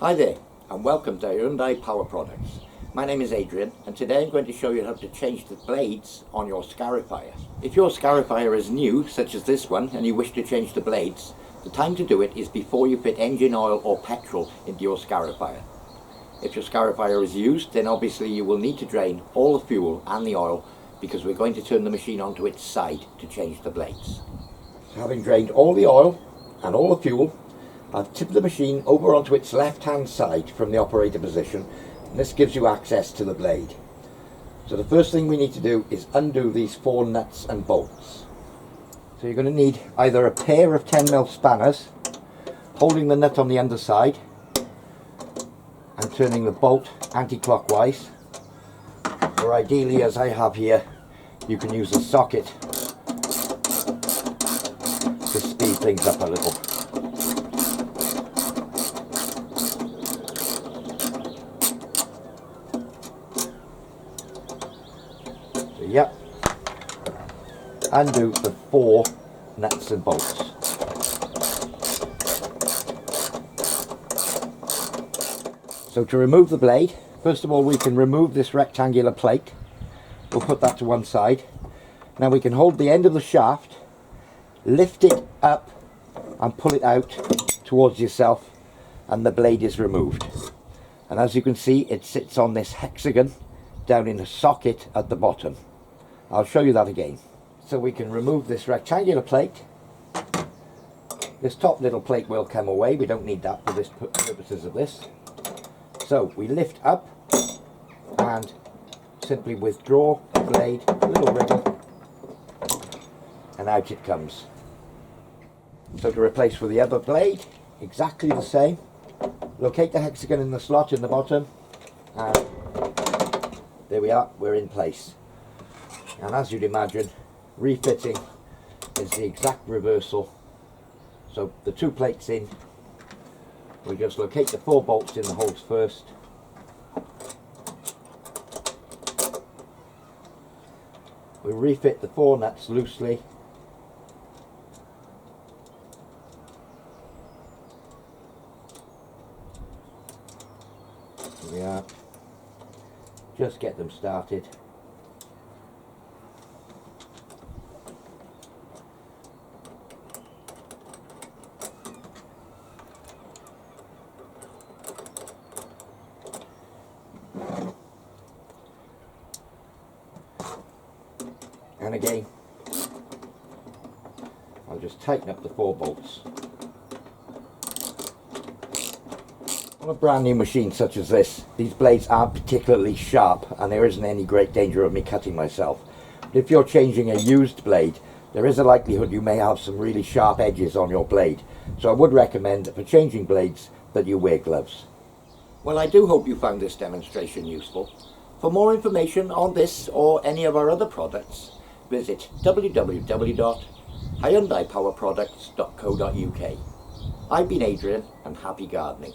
Hi there, and welcome to Hyundai Power Products. My name is Adrian, and today I'm going to show you how to change the blades on your Scarifier. If your Scarifier is new, such as this one, and you wish to change the blades, the time to do it is before you fit engine oil or petrol into your Scarifier. If your Scarifier is used, then obviously you will need to drain all the fuel and the oil, because we're going to turn the machine onto its side to change the blades. So having drained all the oil and all the fuel, I've tipped the machine over onto its left hand side from the operator position, and this gives you access to the blade. So the first thing we need to do is undo these 4 nuts and bolts. So you're going to need either a pair of 10mm spanners, holding the nut on the underside and turning the bolt anti-clockwise, or ideally, as I have here, you can use a socket to speed things up a little. So yep, undo the 4 nuts and bolts. So to remove the blade, first of all we can remove this rectangular plate. We'll put that to one side. Now we can hold the end of the shaft, lift it up and pull it out towards yourself, and the blade is removed. And as you can see, it sits on this hexagon down in a socket at the bottom. I'll show you that again. So we can remove this rectangular plate. This top little plate will come away, we don't need that for this purposes of this. So we lift up and simply withdraw the blade, a little wriggle, and out it comes. So to replace with the other blade, exactly the same. Locate the hexagon in the slot in the bottom, and there we are, we're in place. And as you'd imagine, refitting is the exact reversal. So the 2 plates in, we just locate the 4 bolts in the holes first. We refit the 4 nuts loosely. Here we are. Just get them started. And again, I'll just tighten up the 4 bolts. On a brand new machine such as this, these blades aren't particularly sharp and there isn't any great danger of me cutting myself. But if you're changing a used blade, there is a likelihood you may have some really sharp edges on your blade. So I would recommend for changing blades that you wear gloves. Well, I do hope you found this demonstration useful. For more information on this or any of our other products, visit www.hyundaipowerproducts.co.uk. I've been Adrian, and happy gardening.